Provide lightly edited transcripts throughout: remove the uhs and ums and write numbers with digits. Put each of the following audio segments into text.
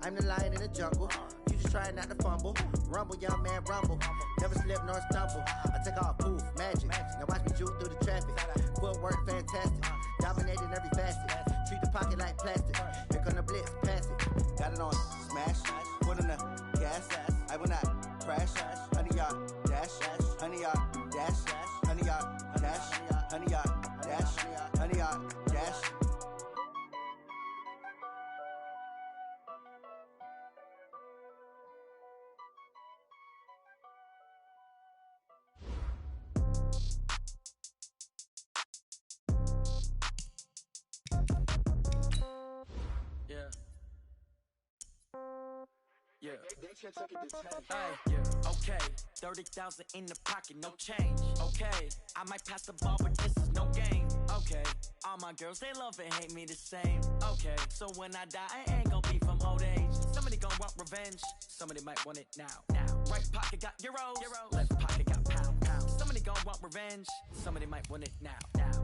I'm the lion in the jungle. You just trying not to fumble. Rumble, young man, rumble. Never slip nor stumble. I take off, poof, magic. Now watch me juke through the traffic. Footwork fantastic. Dominating every facet. Treat the pocket like plastic. Here come the blitz, pass it. Got it on smash. Put in the gas. I will not crash. 100-yard dash. 100-yard dash. 100-yard dash. 100-yard dash. 100-yard dash. Yeah. Hey, yeah. Okay, 30,000 in the pocket, no change. Okay, I might pass the ball, but this is no game. Okay, all my girls, they love and hate me the same. Okay, so when I die, I ain't gon' be from old age. Somebody gon' want revenge, somebody might want it now. Right pocket got euros, left pocket got pound. Somebody gon' want revenge, somebody might want it now.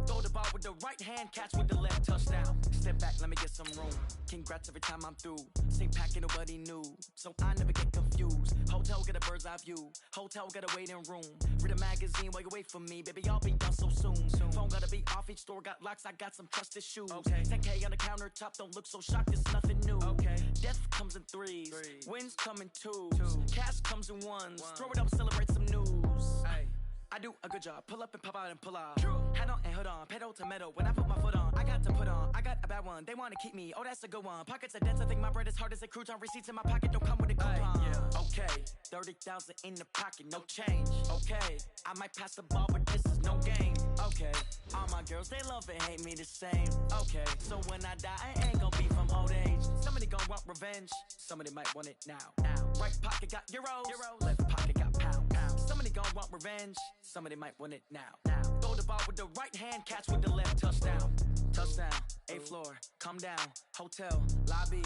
Throw the ball with the right hand, catch with the left, touchdown. Step back, let me get some room. Congrats every time I'm through. Same packet, nobody knew, so I never get confused. Hotel get a bird's eye view. Hotel got a waiting room. Read a magazine while you wait for me, baby. I'll be done so soon. Phone gotta be off. Each store got locks. I got some trusted shoes. 10K on the countertop. Don't look so shocked. It's nothing new. Death comes in threes. Wins come in twos. Cash comes in ones. Throw it up, celebrate some news. I do a good job. Pull up and pop out and pull out. Head on and hood on. Pedal to metal. When I put my foot on, I got to put on. I got a bad one. They want to keep me. Oh, that's a good one. Pockets are dense. I think my bread is hard as a crouton. Receipts in my pocket don't come with a coupon. Okay, 30,000 in the pocket, no change. Okay, I might pass the ball, but this is no game. Okay, all my girls, they love and hate me the same. Okay, so when I die, I ain't gon' be from old age. Somebody gon' want revenge. Somebody might want it now. Right pocket got euros. Left pocket got pound. Somebody gon' want revenge. Somebody might want it now. Throw the ball with the right hand, catch with the left, touchdown. Touchdown, 8th floor, come down. Hotel, lobby.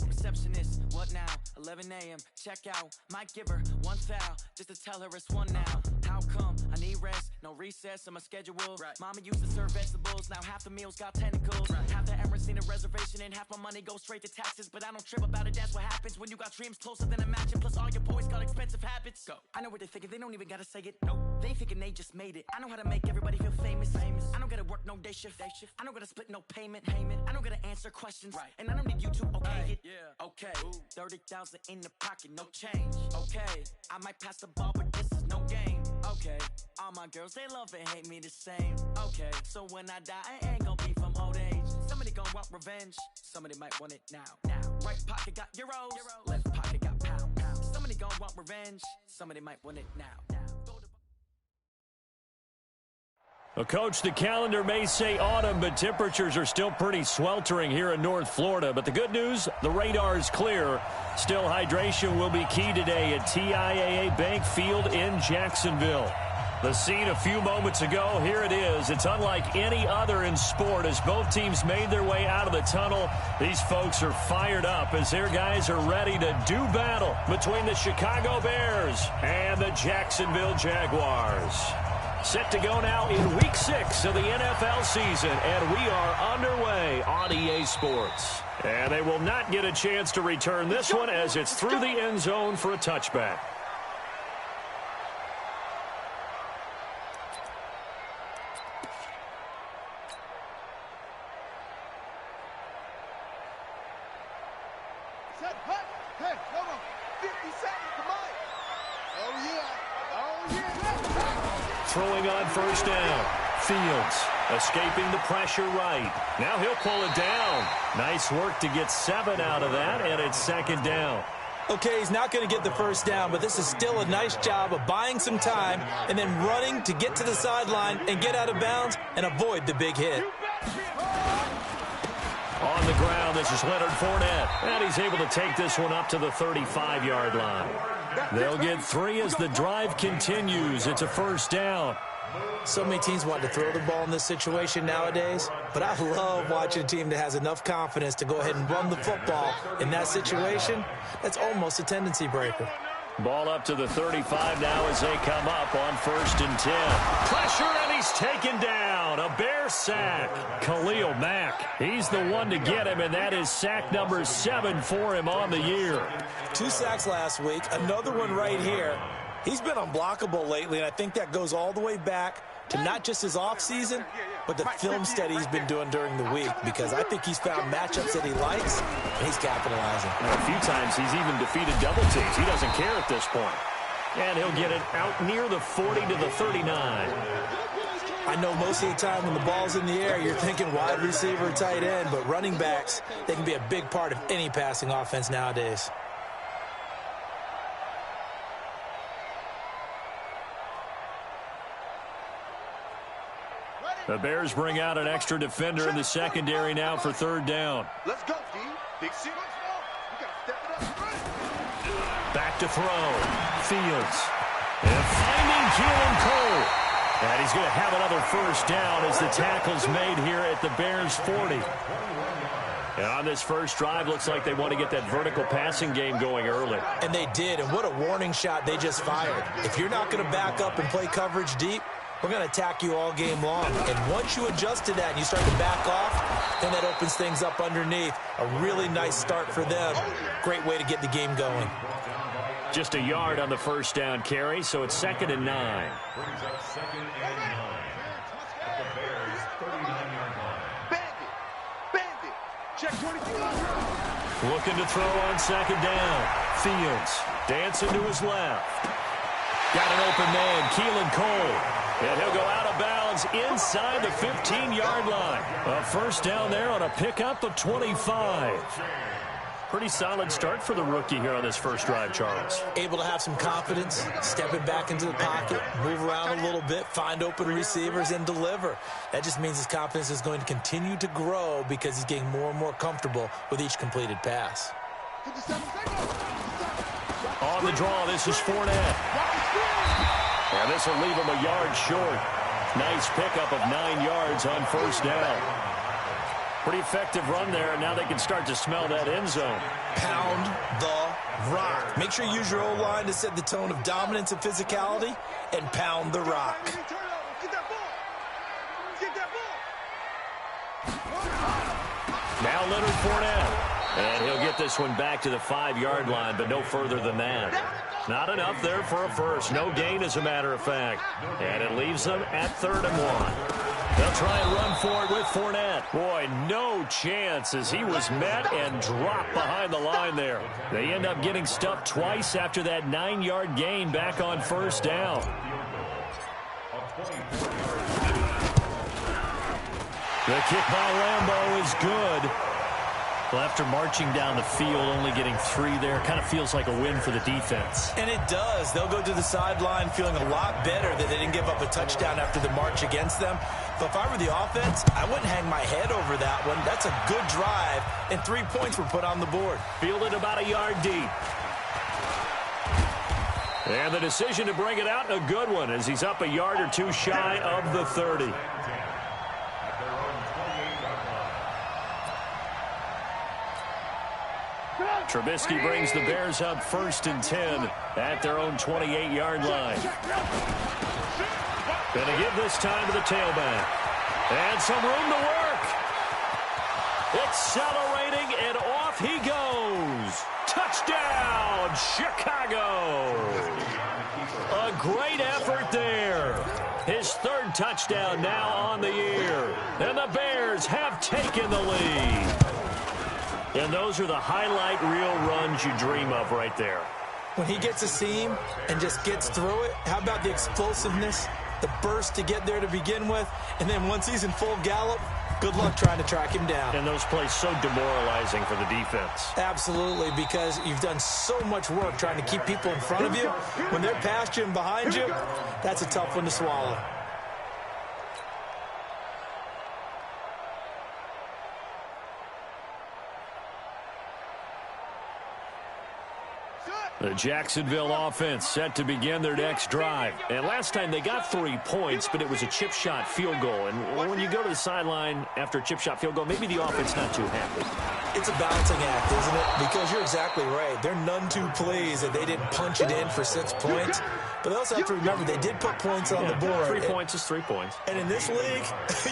Receptionist, what now? 11 a.m., check out. Might give her one foul, just to tell her it's one now. How come? I need rest, no recess in my schedule. Mama used to serve vegetables, now half the meals got tentacles. Half the Emirates need a reservation and half my money goes straight to taxes. But I don't trip about it, that's what happens when you got dreams closer than a match. Plus all your boys got expensive habits. Go. I know what they're thinking, they don't even gotta say it. Nope. They thinking they just made it. I know how to make everybody feel famous. I don't gotta work no day shift. I don't gotta split no payment. I don't gotta answer questions. And I don't need you to okay it. Okay, 30,000 in the pocket, no change. Okay, I might pass the ball, but this is no game. Okay, all my girls, they love and hate me the same. Okay, so when I die, I ain't gon' be from old age. Somebody gon' want revenge, somebody might want it now. Right pocket got euros, left pocket got pound. Somebody gon' want revenge, somebody might want it now. Well, Coach, the calendar may say autumn, but temperatures are still pretty sweltering here in North Florida. But the good news, the radar is clear. Still, hydration will be key today at TIAA Bank Field in Jacksonville. The scene a few moments ago, here it is. It's unlike any other in sport as both teams made their way out of the tunnel. These folks are fired up as their guys are ready to do battle between the Chicago Bears and the Jacksonville Jaguars. Set to go now in Week 6 of the NFL season, and we are underway on EA Sports. And they will not get a chance to return this one as it's through the end zone for a touchback. Hey, come on. 50 seconds, come on. Oh, yeah. Throwing on first down. Fields escaping the pressure right. Now he'll pull it down. Nice work to get 7 out of that, and it's second down. Okay, he's not going to get the first down, but this is still a nice job of buying some time and then running to get to the sideline and get out of bounds and avoid the big hit. On the ground, this is Leonard Fournette, and he's able to take this one up to the 35-yard line. They'll get 3 as the drive continues. It's a first down. So many teams want to throw the ball in this situation nowadays, but I love watching a team that has enough confidence to go ahead and run the football in that situation. That's almost a tendency breaker. Ball up to the 35 now as they come up on 1st and 10. Pressure, and he's taken down. A Bears First sack, Khalil Mack. He's the one to get him, and that is sack number 7 for him on the year. 2 sacks last week, another one right here. He's been unblockable lately, and I think that goes all the way back to not just his offseason, but the film study he's been doing during the week, because I think he's found matchups that he likes, and he's capitalizing. A few times he's even defeated double teams. He doesn't care at this point. And he'll get it out near the 40 to the 39. I know most of the time when the ball's in the air, you're thinking wide receiver, tight end, but running backs, they can be a big part of any passing offense nowadays. The Bears bring out an extra defender in the secondary now for 3rd down. Let's go, D. Big C. You got to step it up. Back to throw. Fields. And finding Keelan Cole. And he's going to have another first down as the tackle's made here at the Bears 40. And on this first drive, looks like they want to get that vertical passing game going early. And they did, and what a warning shot they just fired. If you're not going to back up and play coverage deep, we're going to attack you all game long. And once you adjust to that and you start to back off, then that opens things up underneath. A really nice start for them. Great way to get the game going. Just a yard on the first down carry, so it's 2nd and 9. Brings up 2nd and 9 at the Bears' 39-yard line. Bandit. Check 24. Looking to throw on 2nd down. Fields dancing to his left. Got an open man, Keelan Cole. And he'll go out of bounds inside the 15-yard line. A first down there on a pickup of 25. Pretty solid start for the rookie here on this first drive, Charles. Able to have some confidence, stepping back into the pocket, move around a little bit, find open receivers, and deliver. That just means his confidence is going to continue to grow because he's getting more and more comfortable with each completed pass. On the draw, this is Fournette. And this will leave him a yard short. Nice pickup of 9 yards on first down. Pretty effective run there, and now they can start to smell that end zone. Pound the rock. Make sure you use your O-line to set the tone of dominance and physicality, and pound the rock. Now Leonard Fournette. And he'll get this one back to the 5-yard line, but no further than that. Not enough there for a first. No gain, as a matter of fact. And it leaves them at 3rd and 1. They'll try and run for it with Fournette. Boy, no chance as he was met and dropped behind the line there. They end up getting stuffed twice after that 9-yard gain back on first down. The kick by Lambeau is good. Well, after marching down the field, only getting 3 there, kind of feels like a win for the defense. And it does. They'll go to the sideline feeling a lot better that they didn't give up a touchdown after the march against them. But if I were the offense, I wouldn't hang my head over that one. That's a good drive, and 3 points were put on the board. Fielded about a yard deep. And the decision to bring it out, a good one, as he's up a yard or 2 shy of the 30. Trubisky brings the Bears up 1st and 10 at their own 28-yard line. Going to give this time to the tailback. And some room to work. Accelerating, and off he goes. Touchdown, Chicago. A great effort there. His 3rd touchdown now on the year. And the Bears have taken the lead. And those are the highlight reel runs you dream of right there. When he gets a seam and just gets through it, how about the explosiveness, the burst to get there to begin with, and then once he's in full gallop, good luck trying to track him down. And those plays so demoralizing for the defense. Absolutely, because you've done so much work trying to keep people in front of you. When they're past you and behind you, that's a tough one to swallow. The Jacksonville offense set to begin their next drive. And last time they got 3 points, but it was a chip shot field goal. And when you go to the sideline after a chip shot field goal, maybe the offense not too happy. It's a balancing act, isn't it? Because you're exactly right. They're none too pleased that they didn't punch it in for 6 points. But they also have to remember they did put points on the board. 3 points is 3 points. And in this league,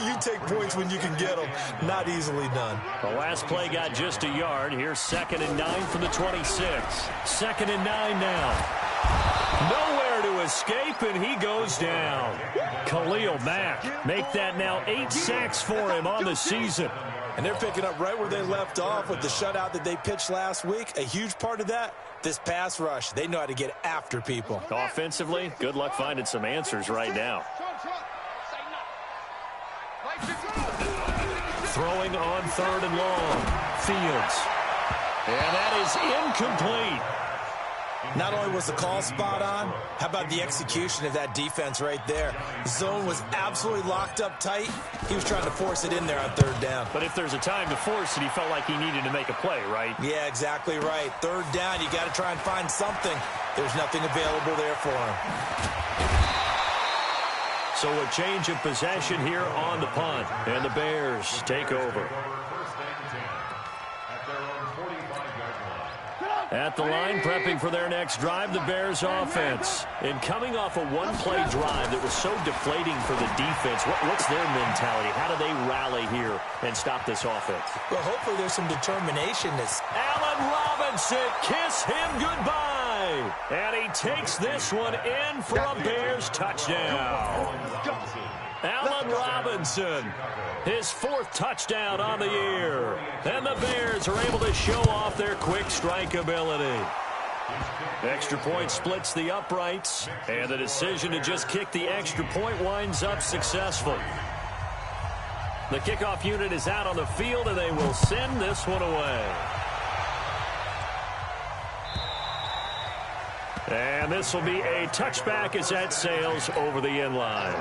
you take points when you can get them. Not easily done. The last play got just a yard. Here's 2nd and 9 from the 26. 2nd and 9 now. Nowhere to escape, and he goes down. Khalil Mack make that now 8 sacks for him on the season. And they're picking up right where they left off with the shutout that they pitched last week. A huge part of that, this pass rush. They know how to get after people. Offensively, good luck finding some answers right now. Throwing on 3rd and long. Fields. And that is incomplete. Not only was the call spot on, how about the execution of that defense right there? Zone was absolutely locked up tight. He was trying to force it in there on 3rd down. But if there's a time to force it, he felt like he needed to make a play, right? Yeah, exactly right. 3rd down, you got to try and find something. There's nothing available there for him. So a change of possession here on the punt. And the Bears take over. At the line, prepping for their next drive, the Bears offense. And coming off a one-play drive that was so deflating for the defense, what's their mentality? How do they rally here and stop this offense? Well, hopefully there's some determination. Allen Robinson, kiss him goodbye. And he takes this one in for a Bears touchdown. Allen Robinson, his 4th touchdown on the year. And the Bears are able to show off their quick strike ability. Extra point splits the uprights, and the decision to just kick the extra point winds up successful. The kickoff unit is out on the field, and they will send this one away. And this will be a touchback as that sails over the end line.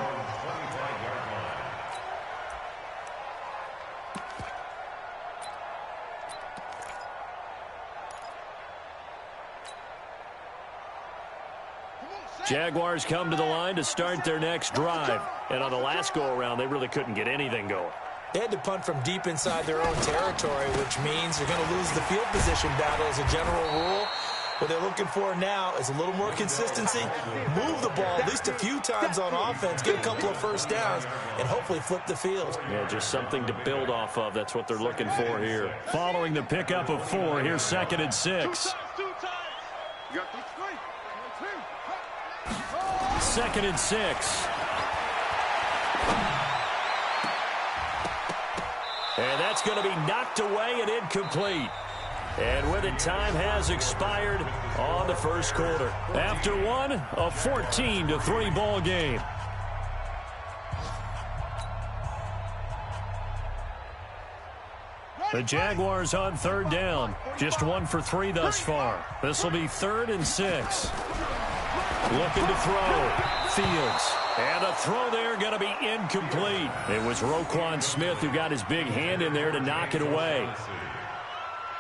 Jaguars come to the line to start their next drive. And on the last go-around, they really couldn't get anything going. They had to punt from deep inside their own territory, which means they're going to lose the field position battle as a general rule. What they're looking for now is a little more consistency, move the ball at least a few times on offense, get a couple of 1st downs, and hopefully flip the field. Yeah, just something to build off of. That's what they're looking for here. Following the pickup of 4, here's 2nd and 6. 2nd and 6. And that's going to be knocked away and incomplete. And with it, time has expired on the 1st quarter. After one, a 14-3 ball game. The Jaguars on 3rd down. Just 1 for 3 thus far. This will be 3rd and 6. Looking to throw. Fields. And a throw there going to be incomplete. It was Roquan Smith who got his big hand in there to knock it away.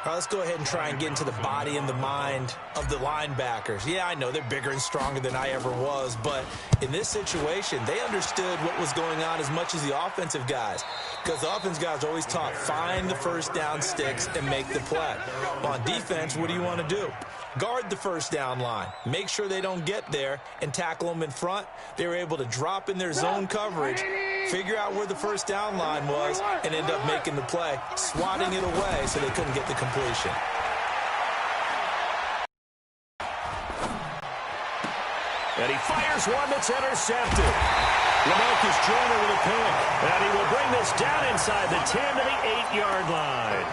All right, let's go ahead and try and get into the body and the mind of the linebackers. Yeah, I know they're bigger and stronger than I ever was, but in this situation, they understood what was going on as much as the offensive guys. Because the offensive guys are always taught, find the 1st down sticks and make the play. Well, on defense, what do you want to do? Guard the 1st down line. Make sure they don't get there and tackle them in front. They were able to drop in their zone coverage, figure out where the 1st down line was, and end up making the play, swatting it away so they couldn't get the completion. And he fires one that's intercepted. LaMarcus Joyner with a pick. And he will bring this down inside the 10 to the 8-yard line.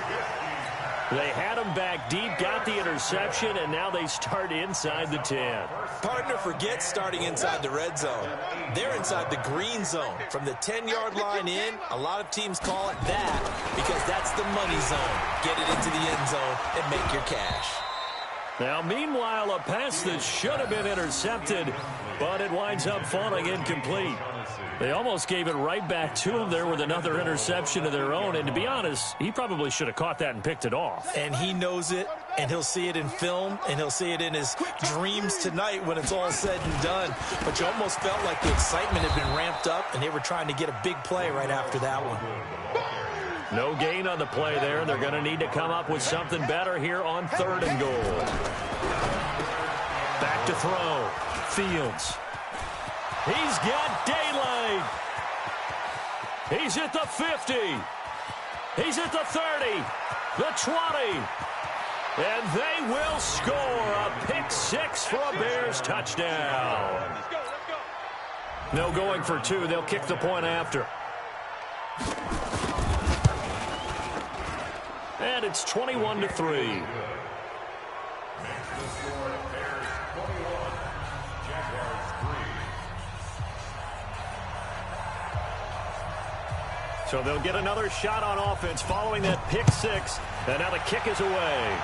They had him back deep, got the interception, and now they start inside the 10. Partner forgets starting inside the red zone. They're inside the green zone. From the 10-yard line in, a lot of teams call it that because that's the money zone. Get it into the end zone and make your cash. Now, meanwhile, a pass that should have been intercepted, but it winds up falling incomplete. They almost gave it right back to him there with another interception of their own. And to be honest, he probably should have caught that and picked it off. And he knows it, and he'll see it in film, and he'll see it in his dreams tonight when it's all said and done. But you almost felt like the excitement had been ramped up, and they were trying to get a big play right after that one. No gain on the play there. They're going to need to come up with something better here on 3rd and goal. Back to throw. Fields. He's got daylight. He's at the 50. He's at the 30. The 20. And they will score a pick 6 for a Bears touchdown. No going for 2. They'll kick the point after. And it's 21-3. So they'll get another shot on offense following that pick 6. And now the kick is away.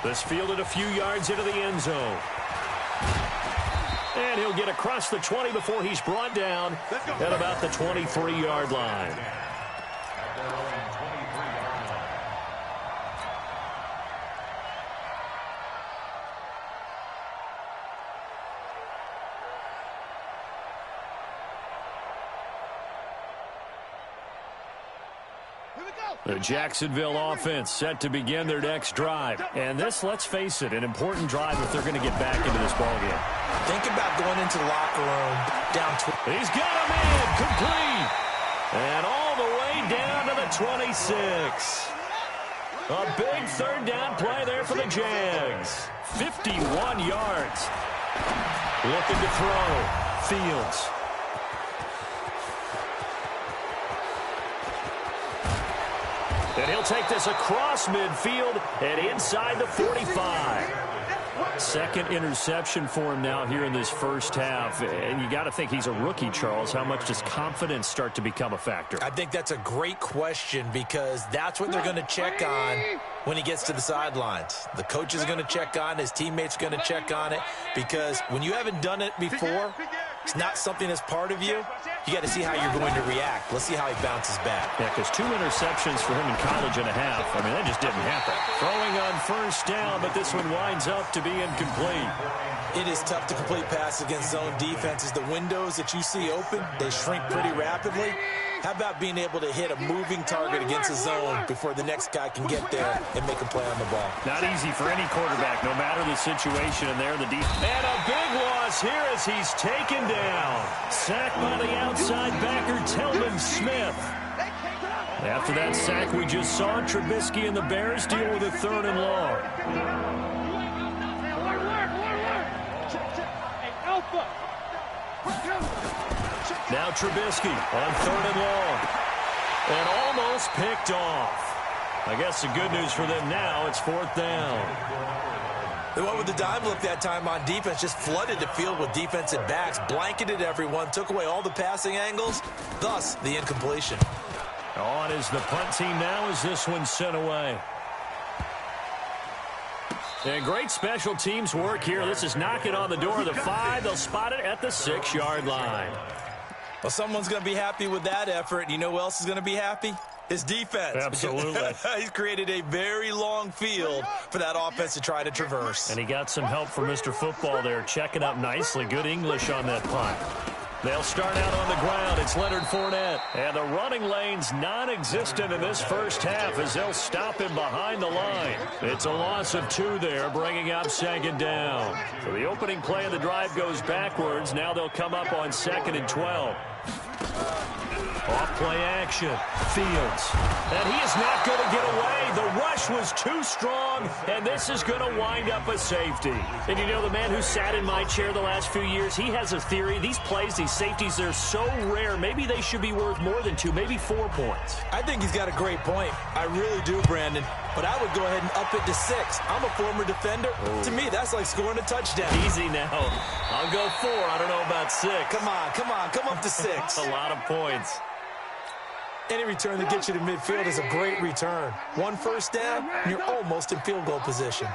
This fielded a few yards into the end zone. And he'll get across the 20 before he's brought down at about the 23-yard line. The Jacksonville offense set to begin their next drive. And this, let's face it, an important drive if they're going to get back into this ballgame. Think about going into the locker room down. He's got a man complete. And all the way down to the 26. A big 3rd down play there for the Jags. 51 yards. Looking to throw. Fields. And he'll take this across midfield and inside the 45. Second interception for him now here in this first half. And you got to think he's a rookie, Charles. How much does confidence start to become a factor? I think that's a great question because that's what they're going to check on when he gets to the sidelines. The coach is going to check on it. His teammates are going to check on it because when you haven't done it before, it's not something that's part of you. You got to see how you're going to react. Let's see how he bounces back. Yeah, because 2 interceptions for him in college and a half. I mean, that just didn't happen. Throwing on first down, but this one winds up to be incomplete. It is tough to complete pass against zone defenses. The windows that you see open, they shrink pretty rapidly. How about being able to hit a moving target against a zone before the next guy can get there and make a play on the ball? Not easy for any quarterback, no matter the situation. And there, the defense. And a big loss here as he's taken down. Sacked by the outside backer, Telvin Smith. After that sack we just saw, Trubisky and the Bears deal with a 3rd and long. Now Trubisky on 3rd and long. And almost picked off. I guess the good news for them now, it's 4th down. They went with the dime look that time on defense, just flooded the field with defensive backs, blanketed everyone, took away all the passing angles, thus the incompletion. On is the punt team now as this one's sent away. And great special teams work here. This is knocking on the door of the 5. They'll spot it at the 6-yard line. Well, someone's going to be happy with that effort. You know who else is going to be happy? His defense. Absolutely. He's created a very long field for that offense to try to traverse. And he got some help from Mr. Football there, checking up nicely. Good English on that punt. They'll start out on the ground. It's Leonard Fournette. And the running lane's non-existent in this first half as they'll stop him behind the line. It's a loss of 2 there, bringing up 2nd down. So the opening play of the drive goes backwards. Now they'll come up on 2nd and 12. Off play action. Fields. And he is not going to get away. The rush was too strong, and this is going to wind up a safety. And you know, the man who sat in my chair the last few years, he has a theory. These plays, these safeties, they're so rare. Maybe they should be worth more than 2, maybe 4 points. I think he's got a great point. I really do, Brandon. But I would go ahead and up it to 6. I'm a former defender. Ooh. To me, that's like scoring a touchdown. Easy now. I'll go 4. I don't know about 6. Come on. Come up to 6. That's a lot of points. Any return that gets you to midfield is a great return. 1 first down, and you're almost in field goal position.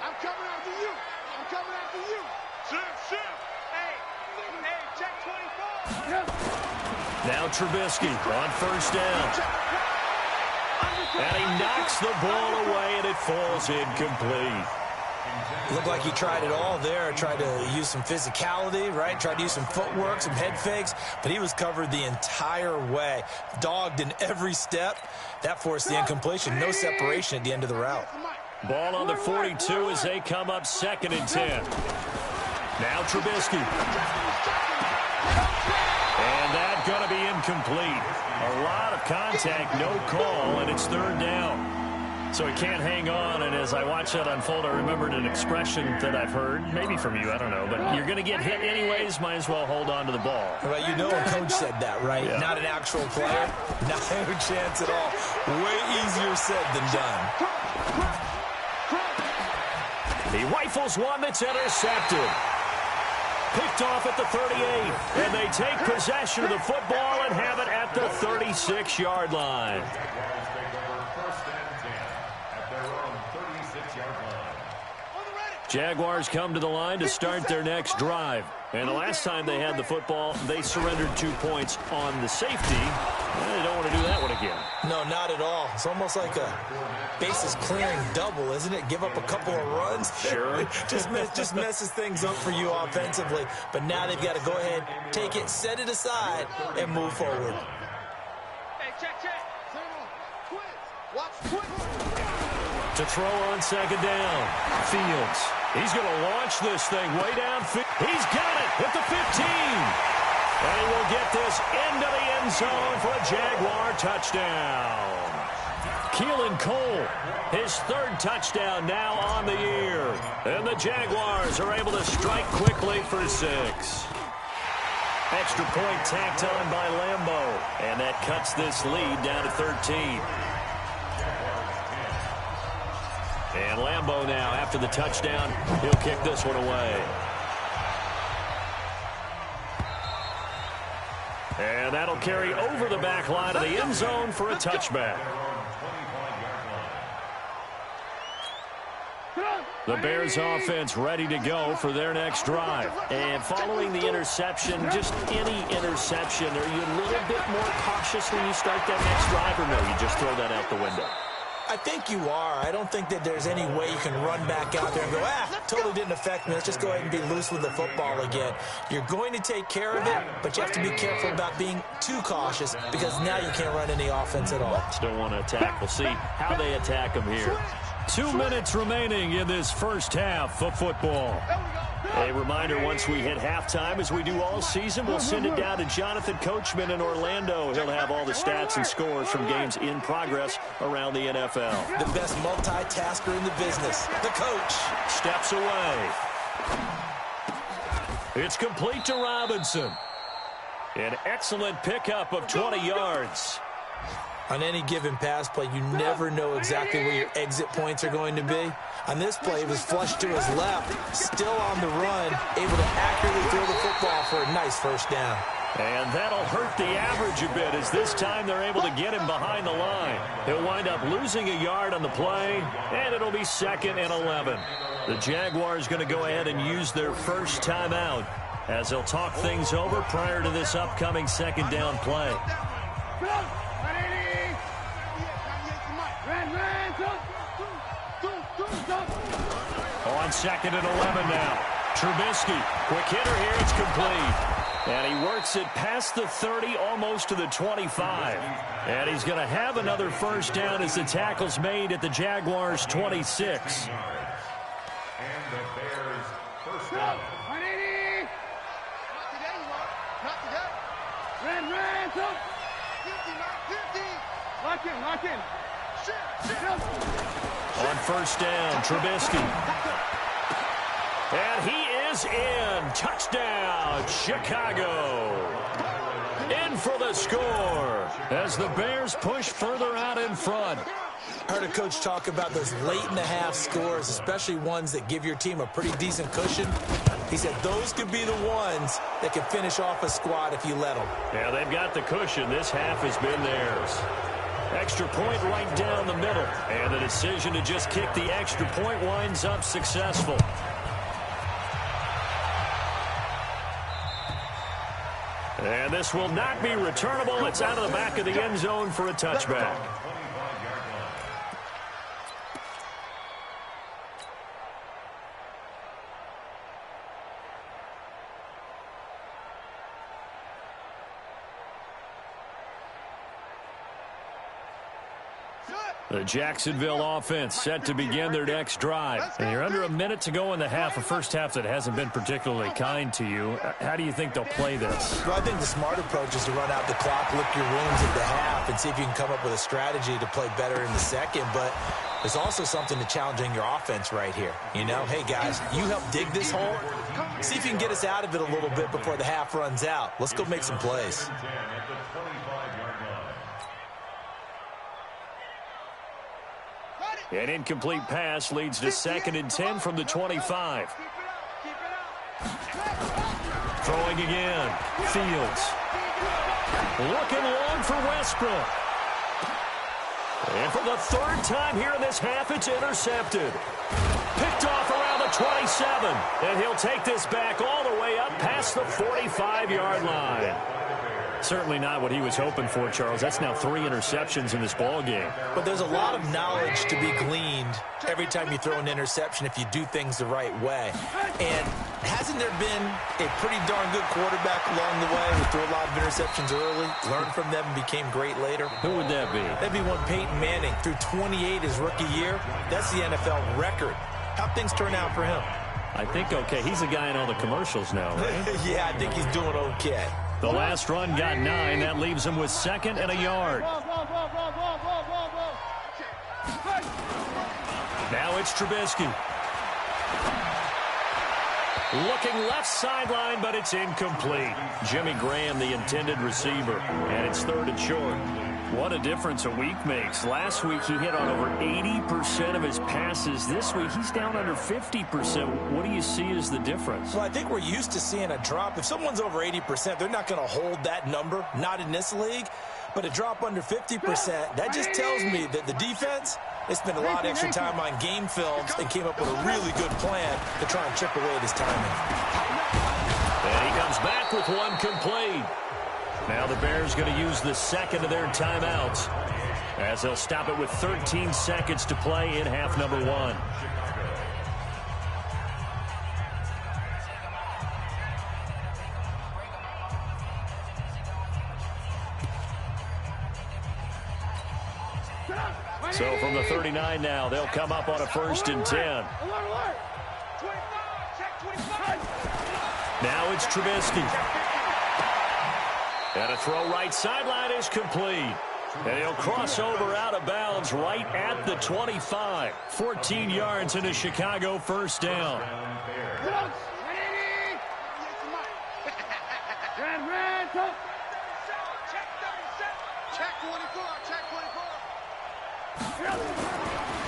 I'm coming after you. I'm coming after you. Shim. Hey, check 25. Now Trubisky on first down. And he knocks the ball away, and it falls incomplete. Looked like he tried it all there, tried to use some physicality, right? Tried to use some footwork, some head fakes, but he was covered the entire way, dogged in every step. That forced the incompletion, no separation at the end of the route. Ball on the 42 as they come up 2nd and 10. Now Trubisky. And that's going to be incomplete. A lot of contact, no call, and it's 3rd down. So he can't hang on, and as I watch that unfold, I remembered an expression that I've heard, maybe from you, I don't know, but you're going to get hit anyways, might as well hold on to the ball. Well, you know a coach said that, right? Yeah. Not an actual player. Not a chance at all. Way easier said than done. He rifles one that's intercepted. Picked off at the 38, and they take possession of the football and have it at the 36-yard line. Jaguars come to the line to start their next drive. And the last time they had the football, they surrendered 2 points on the safety. Well, they don't want to do that one again. No, not at all. It's almost like a bases clearing double, isn't it? Give up a couple of runs. Sure. just messes things up for you offensively. But now they've got to go ahead, take it, set it aside, and move forward. Hey, check. Watch. To throw on 2nd down. Fields. He's going to launch this thing way downfield. He's got it at the 15. And he will get this into the end zone for a Jaguar touchdown. Keelan Cole, his 3rd touchdown now on the year. And the Jaguars are able to strike quickly for 6. Extra point tacked on by Lambeau. And that cuts this lead down to 13. And Lambeau now, after the touchdown, he'll kick this one away. And that'll carry over the back line of the end zone for a touchback. The Bears offense ready to go for their next drive. And following the interception, just any interception, are you a little bit more cautious when you start that next drive, or no, you just throw that out the window? I think you are. I don't think that there's any way you can run back out there and go, totally didn't affect me. Let's just go ahead and be loose with the football again. You're going to take care of it, but you have to be careful about being too cautious because now you can't run any offense at all. Still want to attack. We'll see how they attack them here. 2 minutes remaining in this first half of football. A reminder, once we hit halftime, as we do all season, we'll send it down to Jonathan Coachman in Orlando. He'll have all the stats and scores from games in progress around the NFL. The best multitasker in the business, the coach. Steps away. It's complete to Robinson. An excellent pickup of 20 yards. On any given pass play, you never know exactly where your exit points are going to be. On this play, it was flushed to his left, still on the run, able to accurately throw the football for a nice first down. And that'll hurt the average a bit as this time they're able to get him behind the line. He'll wind up losing a yard on the play, and it'll be 2nd and 11. The Jaguars going to go ahead and use their first timeout as they'll talk things over prior to this upcoming 2nd down play. On 2nd and 11 now. Trubisky, quick hitter here, it's complete. And he works it past the 30, almost to the 25. And he's going to have another first down as the tackle's made at the Jaguars' 26. And the Bears first down. Lock in. On first down, Trubisky. And he is in. Touchdown, Chicago. In for the score as the Bears push further out in front. I heard a coach talk about those late-in-the-half scores, especially ones that give your team a pretty decent cushion. He said those could be the ones that can finish off a squad if you let them. Yeah, they've got the cushion. This half has been theirs. Extra point right down the middle. And the decision to just kick the extra point winds up successful. And this will not be returnable. It's out of the back of the end zone for a touchback. The Jacksonville offense set to begin their next drive. And you're under a minute to go in the half, a first half that hasn't been particularly kind to you. How do you think they'll play this? Well, I think the smart approach is to run out the clock, lick your wounds at the half, and see if you can come up with a strategy to play better in the second. But there's also something to challenging your offense right here. You know, hey, guys, you help dig this hole. See if you can get us out of it a little bit before the half runs out. Let's go make some plays. An incomplete pass leads to 2nd and 10 from the 25. Throwing again. Fields. Looking long for Westbrook. And for the 3rd time here in this half, it's intercepted. Picked off around the 27. And he'll take this back all the way up past the 45-yard line. Certainly not what he was hoping for, Charles. That's now 3 interceptions in this ball game. But there's a lot of knowledge to be gleaned every time you throw an interception if you do things the right way. And hasn't there been a pretty darn good quarterback along the way who threw a lot of interceptions early, learned from them, and became great later? Who would that be? That'd be one Peyton Manning. Threw 28 his rookie year. That's the NFL record. How'd things turn out for him? I think okay. He's a guy in all the commercials now, right? Yeah, I think he's doing okay. The last run got 9. That leaves him with 2nd and a yard. Now it's Trubisky. Looking left sideline, but it's incomplete. Jimmy Graham, the intended receiver, and it's 3rd and short. What a difference a week makes. Last week, he hit on over 80% of his passes. This week, he's down under 50%. What do you see as the difference? Well, I think we're used to seeing a drop. If someone's over 80%, they're not going to hold that number, not in this league. But a drop under 50%, that just tells me that the defense, they spent a lot of extra time on game films and came up with a really good plan to try and chip away at his timing. And he comes back with one complete. Now the Bears going to use the 2nd of their timeouts as they'll stop it with 13 seconds to play in half number 1. So from the 39 now, they'll come up on a 1st and 10. Now it's Trubisky. And a throw right sideline is complete. And he'll cross over out of bounds right at the 25. 14 yards and a Chicago 1st down.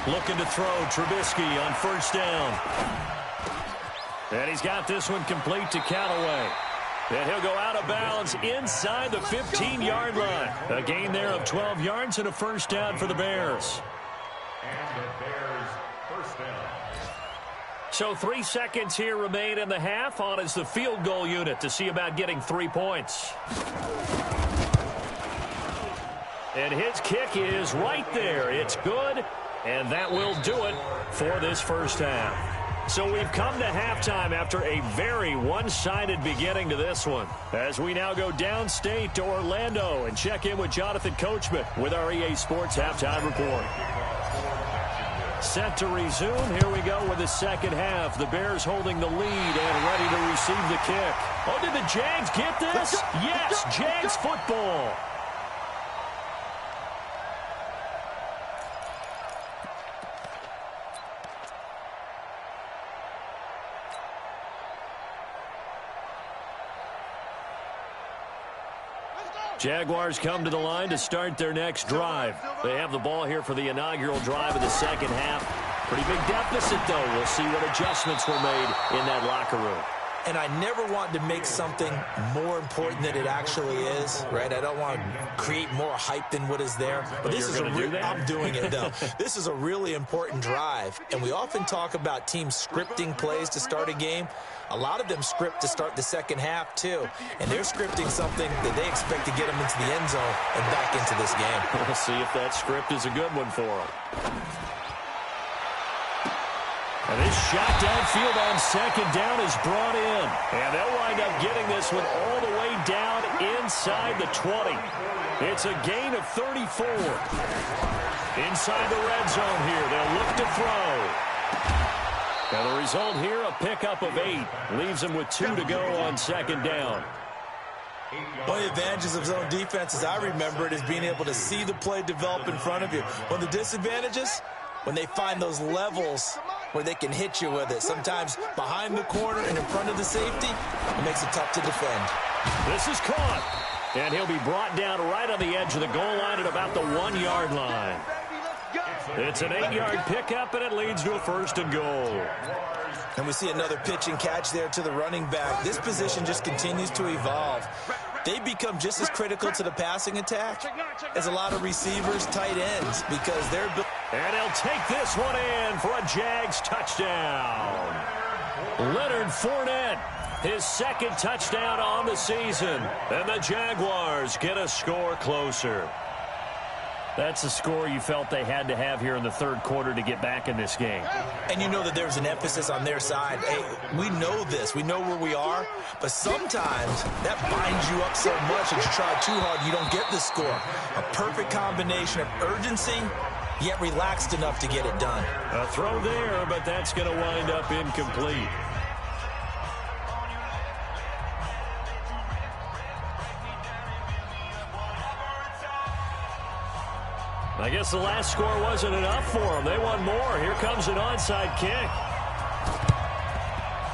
Looking to throw Trubisky on 1st down. And he's got this one complete to Callaway. And he'll go out of bounds inside the 15-yard line. A gain there of 12 yards and a 1st down for the Bears. And the Bears 1st down. So 3 seconds here remain in the half. On is the field goal unit to see about getting 3 points. And his kick is right there. It's good, and that will do it for this 1st half. So we've come to halftime after a very one-sided beginning to this one. As we now go downstate to Orlando and check in with Jonathan Coachman with our EA Sports Halftime Report. Set to resume. Here we go with the 2nd half. The Bears holding the lead and ready to receive the kick. Oh, did the Jags get this? Yes, Jags football. Jaguars come to the line to start their next drive. They have the ball here for the inaugural drive of the 2nd half. Pretty big deficit, though. We'll see what adjustments were made in that locker room. And I never want to make something more important than it actually is, right? I don't want to create more hype than what is there. But this is I'm doing it, though. This is a really important drive. And we often talk about teams scripting plays to start a game. A lot of them script to start the 2nd half, too. And they're scripting something that they expect to get them into the end zone and back into this game. We'll see if that script is a good one for them. And this shot downfield on 2nd down is brought in. And they'll wind up getting this one all the way down inside the 20. It's a gain of 34. Inside the red zone here. They'll look to throw. And the result here, a pickup of 8. Leaves them with 2 to go on second down. One of the advantages of zone defense, as I remember it, is being able to see the play develop in front of you. One of the disadvantages, when they find those levels where they can hit you with it. Sometimes behind the corner and in front of the safety, it makes it tough to defend. This is caught. And he'll be brought down right on the edge of the goal line at about the 1-yard line. It's an 8-yard pickup, and it leads to a 1st and goal. And we see another pitch and catch there to the running back. This position just continues to evolve. They become just as critical to the passing attack as a lot of receivers, tight ends, because they're... And he'll take this one in for a Jags touchdown. Leonard Fournette, his 2nd touchdown on the season. And the Jaguars get a score closer. That's a score you felt they had to have here in the 3rd quarter to get back in this game. And you know that there's an emphasis on their side. Hey, we know this. We know where we are. But sometimes that binds you up so much that you try too hard, you don't get the score. A perfect combination of urgency, yet relaxed enough to get it done. A throw there, but that's going to wind up incomplete. I guess the last score wasn't enough for them. They want more. Here comes an onside kick.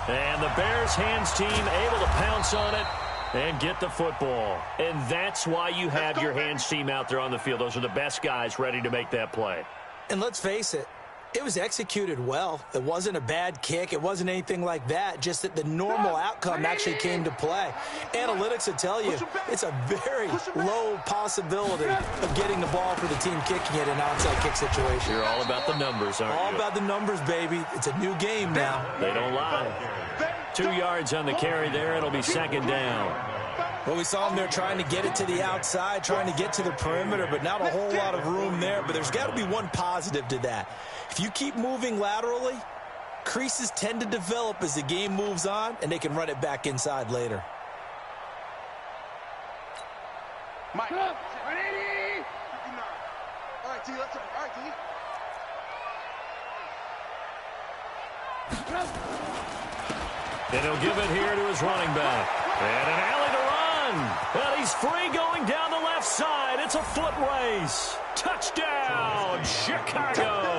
And the Bears hands team able to pounce on it and get the football. And that's why you have your hands team out there on the field. Those are the best guys ready to make that play. And let's face it, it was executed well. It wasn't a bad kick. It wasn't anything like that. Just that the normal outcome actually came to play. Analytics will tell you it's a very low possibility of getting the ball for the team kicking it in an onside kick situation. You're all about the numbers, aren't you? All about the numbers, baby. It's a new game now. They don't lie. 2 yards on the carry there. It'll be 2nd down. Well, we saw them there trying to get it to the outside, trying to get to the perimeter, but not a whole lot of room there. But there's got to be one positive to that. If you keep moving laterally, creases tend to develop as the game moves on, and they can run it back inside later. Mike. 180. 59. All right, T. Let's go. All right, T. And he'll give it here to his running back. And an alley to run. And he's free going down the left side. It's a foot race. Touchdown, Chicago.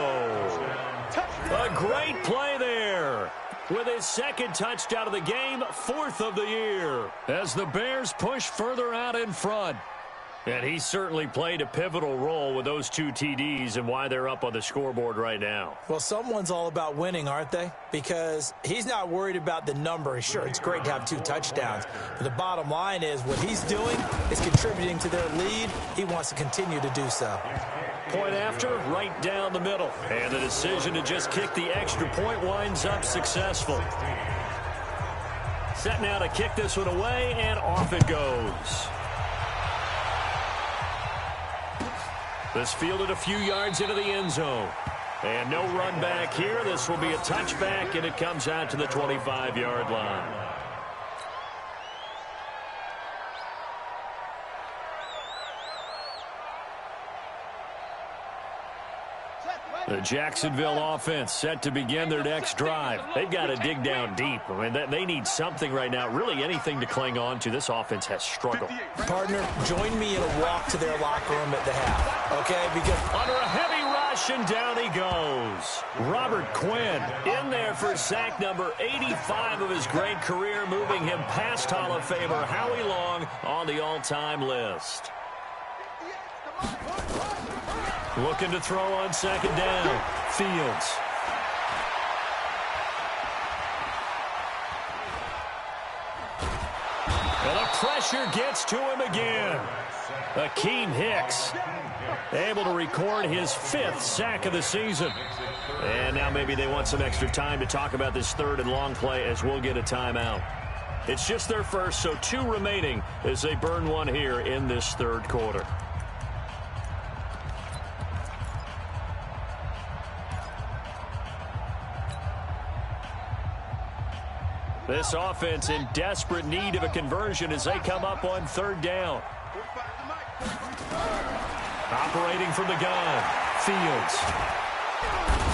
A great play there. With his 2nd touchdown of the game, 4th of the year. As the Bears push further out in front. And he certainly played a pivotal role with those 2 TDs and why they're up on the scoreboard right now. Well, someone's all about winning, aren't they? Because he's not worried about the number. Sure, it's great to have 2 touchdowns. But the bottom line is what he's doing is contributing to their lead. He wants to continue to do so. Point after, right down the middle. And the decision to just kick the extra point winds up successful. Set now to kick this one away, and off it goes. This fielded a few yards into the end zone. And no run back here. This will be a touchback, and it comes out to the 25-yard line. The Jacksonville offense set to begin their next drive. They've got to dig down deep. I mean, they need something right now, really anything to cling on to. This offense has struggled. Partner, join me in a walk to their locker room at the half, okay? Because under a heavy rush, and down he goes. Robert Quinn in there for sack number 85 of his great career, moving him past Hall of Famer Howie Long on the all-time list. Looking to throw on 2nd down. Fields. And the pressure gets to him again. Akeem Hicks able to record his 5th sack of the season. And now maybe they want some extra time to talk about this 3rd and long play as we'll get a timeout. It's just their first, so 2 remaining as they burn one here in this 3rd quarter. This offense in desperate need of a conversion as they come up on 3rd down. Operating from the gun. Fields.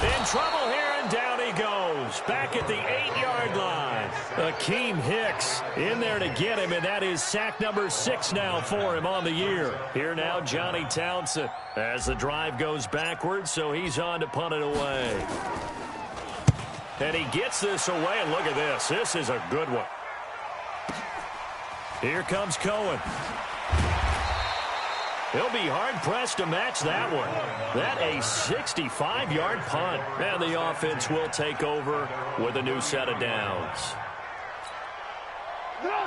In trouble here, and down he goes. Back at the 8-yard line. Akeem Hicks in there to get him, and that is sack number 6 now for him on the year. Here now, Johnny Townsend as the drive goes backwards, so he's on to punt it away. And he gets this away, and look at this. This is a good one. Here comes Cohen. He'll be hard-pressed to match that one. That a 65-yard punt. And the offense will take over with a new set of downs.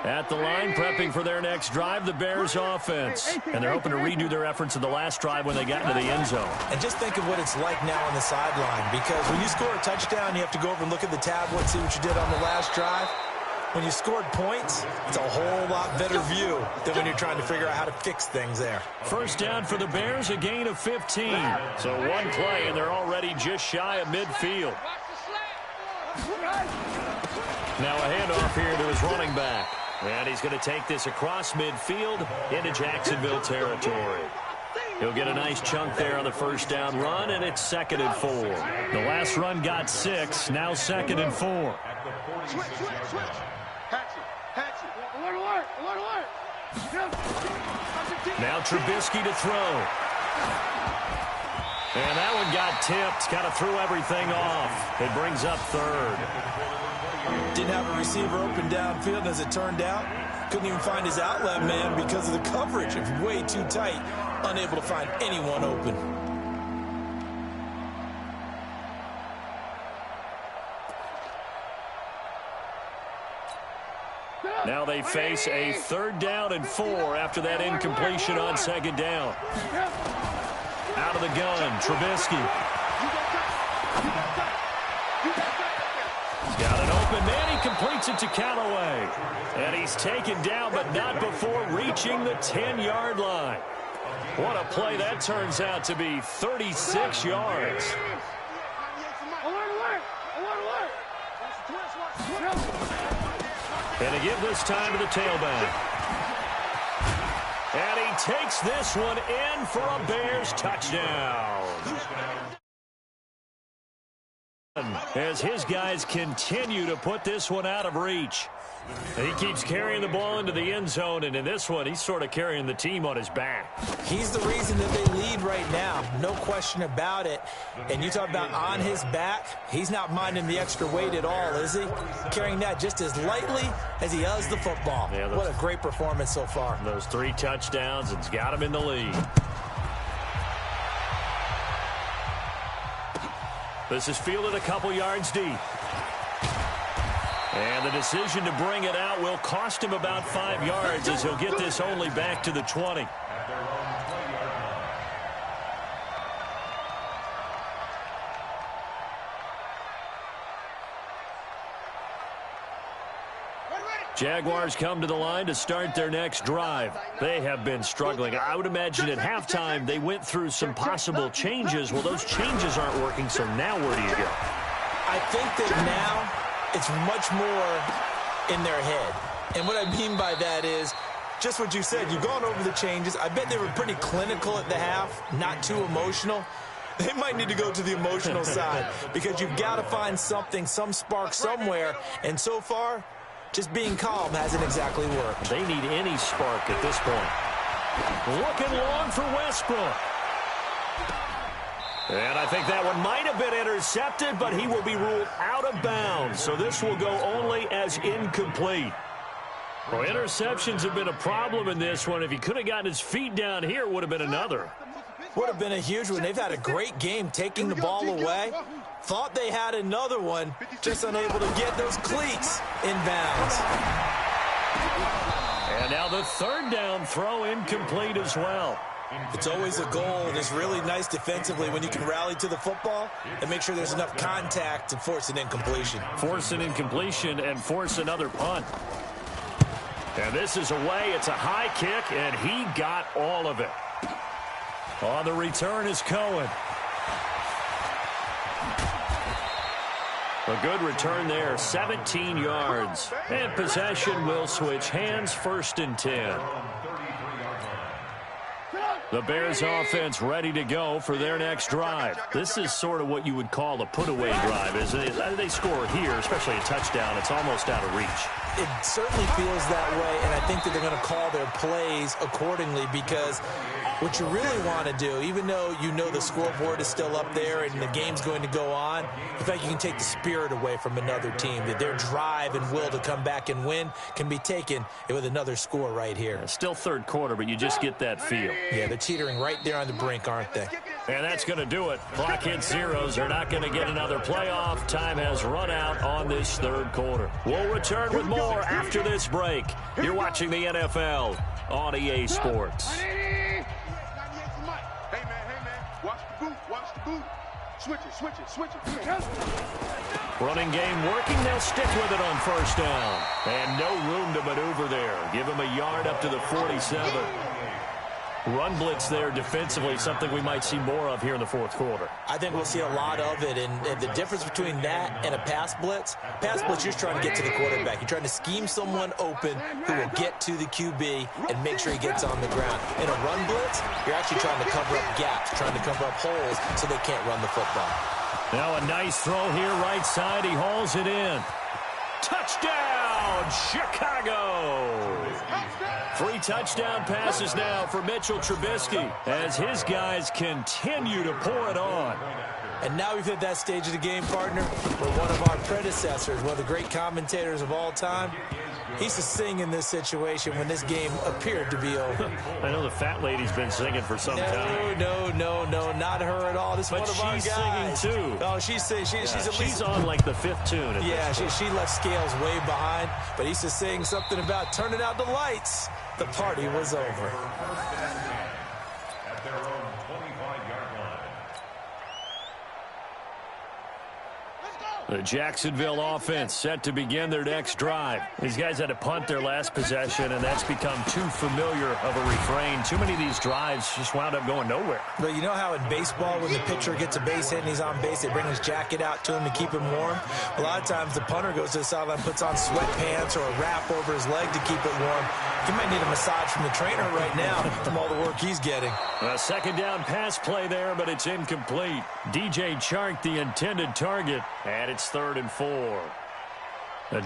At the line, prepping for their next drive, the Bears offense. And they're hoping to redo their efforts in the last drive when they got into the end zone. And just think of what it's like now on the sideline, because when you score a touchdown, you have to go over and look at the tablet, see what you did on the last drive. When you scored points, it's a whole lot better view than when you're trying to figure out how to fix things there. First down for the Bears, a gain of 15. So one play, and they're already just shy of midfield. Now a handoff here to his running back. And he's going to take this across midfield into Jacksonville territory. He'll get a nice chunk there on the first down run, and it's 2nd and 4. The last run got 6, now 2nd and 4. Switch. Hatch it. Alert. Now Trubisky to throw. And that one got tipped. Got to throw everything off. It brings up 3rd. Didn't have a receiver open downfield, as it turned out. Couldn't even find his outlet man because of the coverage. It was way too tight. Unable to find anyone open. Now they face a 3rd down and 4 after that incompletion on 2nd down. Out of the gun, Trubisky. He's got an open man. He completes it to Callaway. And he's taken down, but not before reaching the 10-yard line. What a play that turns out to be, 36 yards. And a give this time to the tailback. And he takes this one in for a Bears touchdown. As his guys continue to put this one out of reach. He keeps carrying the ball into the end zone, and in this one, he's sort of carrying the team on his back. He's the reason that they lead right now, no question about it. And you talk about on his back, he's not minding the extra weight at all, is he? Carrying that just as lightly as he does the football. Yeah, what a great performance so far. Those 3 touchdowns, it's got him in the lead. This is fielded a couple yards deep. And the decision to bring it out will cost him about 5 yards, as he'll get this only back to the 20. Jaguars come to the line to start their next drive. They have been struggling. I would imagine at halftime they went through some possible changes. Well, those changes aren't working, so now where do you go? I think that now it's much more in their head. And what I mean by that is just what you said. You've gone over the changes. I bet they were pretty clinical at the half, not too emotional. They might need to go to the emotional side because you've got to find something, some spark somewhere. And so far, just being calm hasn't exactly worked. They need any spark at this point. Looking long for Westbrook. And I think that one might have been intercepted, but he will be ruled out of bounds. So this will go only as incomplete. Well, interceptions have been a problem in this one. If he could have gotten his feet down here, it would have been another. Would have been a huge one. They've had a great game taking the ball away. Thought they had another one, just unable to get those cleats in bounds. And now the 3rd down throw incomplete as well. It's always a goal, and it's really nice defensively when you can rally to the football and make sure there's enough contact to force an incompletion. Force an incompletion and force another punt. And this is away. It's a high kick, and he got all of it. On the return is Cohen. A good return there, 17 yards. And possession will switch hands, 1st and 10. The Bears offense ready to go for their next drive. This is sort of what you would call a put-away drive. As they score here, especially a touchdown, it's almost out of reach. It certainly feels that way, and I think that they're going to call their plays accordingly, because what you really want to do, even though you know the scoreboard is still up there and the game's going to go on, in fact, you can take the spirit away from another team, that their drive and will to come back and win can be taken with another score right here. Still third quarter, but you just get that feel. Yeah, they're teetering right there on the brink, aren't they? And that's going to do it. Clock hits zeros. They're not going to get another playoff. Time has run out on this third quarter. We'll return with more after this break. You're watching the NFL on EA Sports. Hey, man, watch the boot. Switch it. Running game working. They'll stick with it on first down. And no room to maneuver there. Give him a yard up to the 47. Run blitz there defensively, something we might see more of here in the fourth quarter. I think we'll see a lot of it, and the difference between that and a pass blitz, you're just trying to get to the quarterback. You're trying to scheme someone open who will get to the QB and make sure he gets on the ground. In a run blitz, you're actually trying to cover up gaps, trying to cover up holes so they can't run the football. Now a nice throw here, right side. He hauls it in. Touchdown, Chicago! 3 touchdown passes now for Mitchell Trubisky as his guys continue to pour it on. And now we've hit that stage of the game, partner, where one of our predecessors, one of the great commentators of all time, he used to sing in this situation when this game appeared to be over. I know the fat lady's been singing for some time. No, not her at all. This is one of our guys. But she's singing, too. Oh, she's on like the 5th tune. Yeah, she left Scales way behind, but he used to sing something about turning out the lights. The party was over. At their own 25-yard line. The Jacksonville offense set to begin their next drive. These guys had to punt their last possession, and that's become too familiar of a refrain. Too many of these drives just wound up going nowhere. But you know how in baseball, when the pitcher gets a base hit and he's on base, they bring his jacket out to him to keep him warm? A lot of times the punter goes to the sideline, puts on sweatpants or a wrap over his leg to keep it warm. He might need a massage from the trainer right now from all the work he's getting. A second down pass play there, but it's incomplete. DJ Chark, the intended target, and it's 3rd and 4.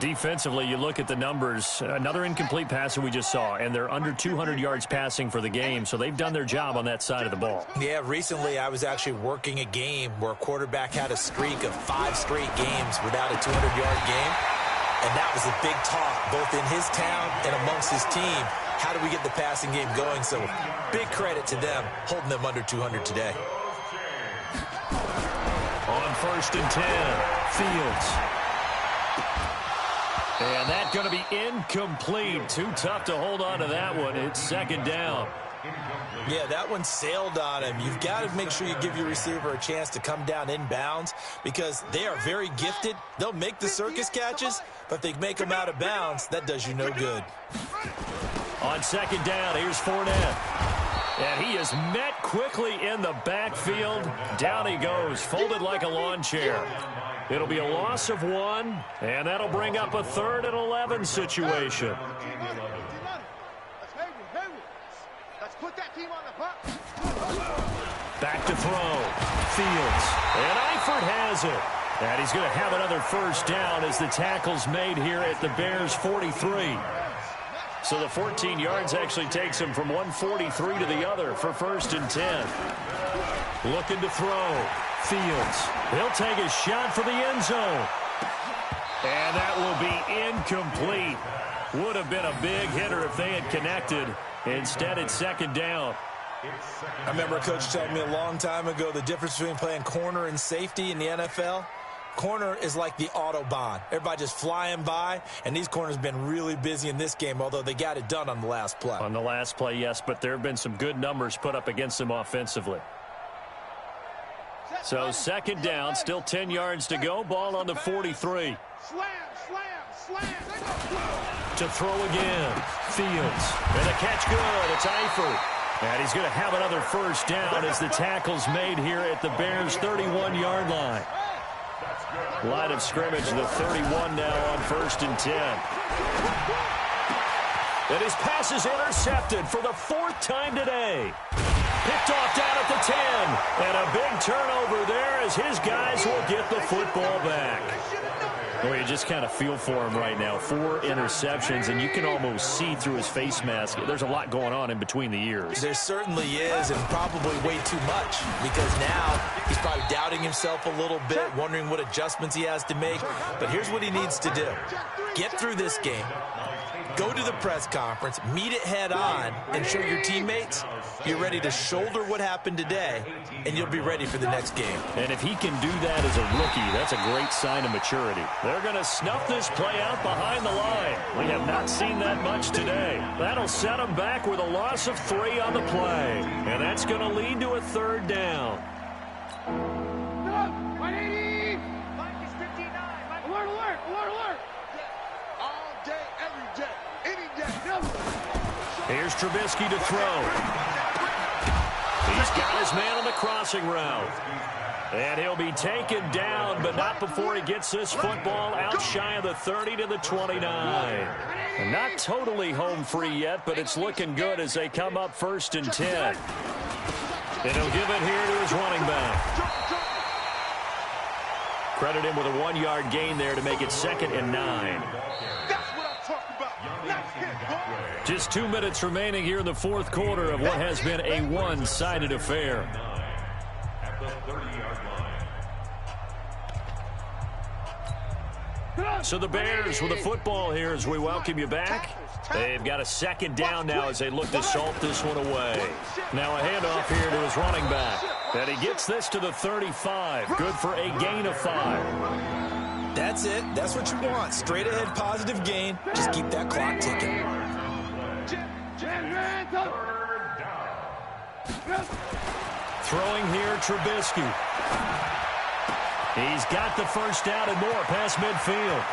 Defensively, you look at the numbers. Another incomplete pass that we just saw, and they're under 200 yards passing for the game, so they've done their job on that side of the ball. Yeah, recently I was actually working a game where a quarterback had a streak of 5 straight games without a 200-yard game, and that was a big talk both in his town and amongst his team. How do we get the passing game going? So big credit to them holding them under 200 today. On 1st and 10, Fields. And that's going to be incomplete. Too tough to hold on to that one. It's 2nd down. Yeah, that one sailed on him. You've got to make sure you give your receiver a chance to come down inbounds because they are very gifted. They'll make the circus catches, but if they make them out of bounds, that does you no good. On 2nd down, here's Fournette. And he is met quickly in the backfield. Down he goes, folded like a lawn chair. It'll be a loss of 1, and that'll bring up a 3rd and 11 situation. Back to throw. Fields. And Eifert has it. And he's going to have another first down as the tackle's made here at the Bears' 43. So the 14 yards actually takes him from 143 to the other for 1st and 10. Looking to throw. Fields. He'll take a shot for the end zone. And that will be incomplete. Would have been a big hitter if they had connected. Instead, it's 2nd down. I remember a coach telling me a long time ago the difference between playing corner and safety in the NFL. Corner is like the Autobahn. Everybody just flying by, and these corners have been really busy in this game, although they got it done on the last play. On the last play, yes, but there have been some good numbers put up against them offensively. So 2nd down, still 10 yards to go. Ball on the 43. To throw again. Fields. And a catch good. It's Eifert. And he's going to have another first down as the tackle's made here at the Bears' 31-yard line. Line of scrimmage, the 31 now on 1st and 10. And his pass is intercepted for the 4th time today. picked off down at the 10. And a big turnover there as his guys will get the football back. Well, you just kind of feel for him right now. 4 interceptions, and you can almost see through his face mask. There's a lot going on in between the ears. There certainly is, and probably way too much, because now he's probably doubting himself a little bit, wondering what adjustments he has to make. But here's what he needs to do. Get through this game. Go to the press conference, meet it head on, and show your teammates you're ready to shoulder what happened today, and you'll be ready for the next game. And if he can do that as a rookie, that's a great sign of maturity. They're going to snuff this play out behind the line. We have not seen that much today. That'll set them back with a loss of 3 on the play. And that's going to lead to a 3rd down. Here's Trubisky to throw. He's got his man on the crossing route. And he'll be taken down, but not before he gets this football out shy of the 30 to the 29. And not totally home free yet, but it's looking good as they come up 1st and 10. And he'll give it here to his running back. Credit him with a 1-yard gain there to make it 2nd and 9. Just 2 minutes remaining here in the 4th quarter of what has been a one-sided affair. So the Bears with the football here as we welcome you back. They've got a 2nd down now as they look to salt this one away. Now a handoff here to his running back. And he gets this to the 35. Good for a gain of 5. That's it. That's what you want. Straight ahead positive gain. Just keep that clock ticking. Throwing here, Trubisky. He's got the 1st down and more past midfield.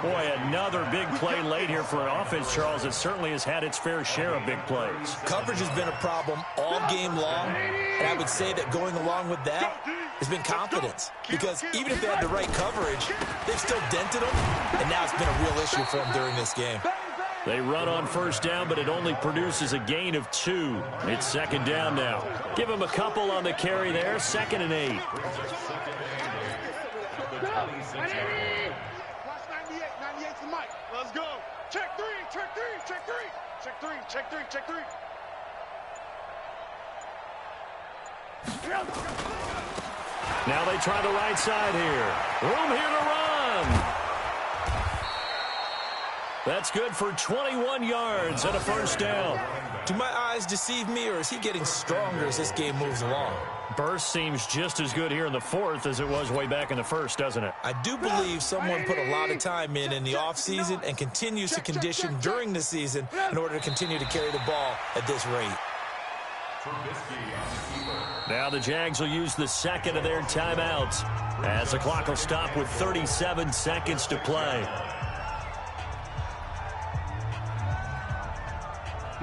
Boy, another big play late here for an offense, Charles. It certainly has had its fair share of big plays. Coverage has been a problem all game long, and I would say that going along with that has been confidence. Because even if they had the right coverage, they've still dented them, and now it's been a real issue for them during this game. They run on 1st down, but it only produces a gain of 2. It's 2nd down now. Give him a couple on the carry there. 2nd and 8. Let's go. Check 3, check 3, check 3. Check 3, check 3, check 3. Now they try the right side here. Room here to run. That's good for 21 yards and a 1st down. Do my eyes deceive me, or is he getting stronger as this game moves along? Burst seems just as good here in the 4th as it was way back in the 1st, doesn't it? I do believe someone put a lot of time in the offseason and continues to condition during the season in order to continue to carry the ball at this rate. Now the Jags will use the 2nd of their timeouts as the clock will stop with 37 seconds to play.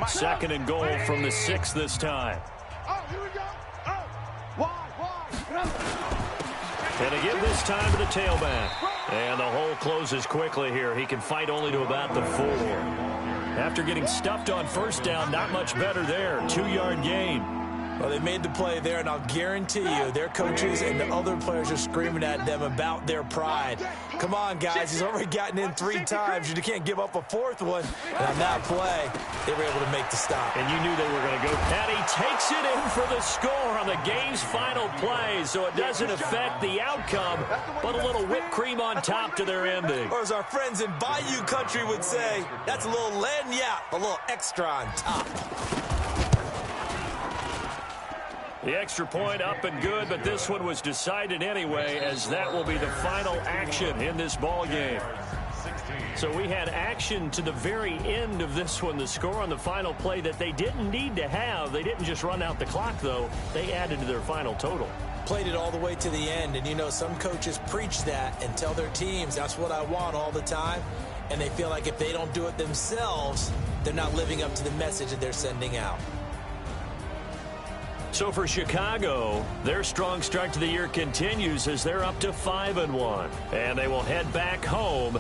2nd and goal from the 6 this time. Oh, here we go. Oh, wide. And again this time to the tailback. And the hole closes quickly here. He can fight only to about the 4. After getting stuffed on 1st down, not much better there. 2-yard gain. Well, they made the play there, and I'll guarantee you their coaches and the other players are screaming at them about their pride. Come on, guys. He's already gotten in 3 times. You can't give up a 4th one. And on that play, they were able to make the stop. And you knew they were going to go. And he takes it in for the score on the game's final play, so it doesn't affect the outcome, but a little whipped cream on top to their ending. Or as our friends in Bayou Country would say, that's a little lagniappe, a little extra on top. The extra point up and good, but this one was decided anyway, as that will be the final action in this ball game. So we had action to the very end of this one, the score on the final play that they didn't need to have. They didn't just run out the clock, though. They added to their final total. Played it all the way to the end, and you know some coaches preach that and tell their teams that's what I want all the time, and they feel like if they don't do it themselves, they're not living up to the message that they're sending out. So for Chicago, their strong start to the year continues as they're up to 5-1. And they will head back home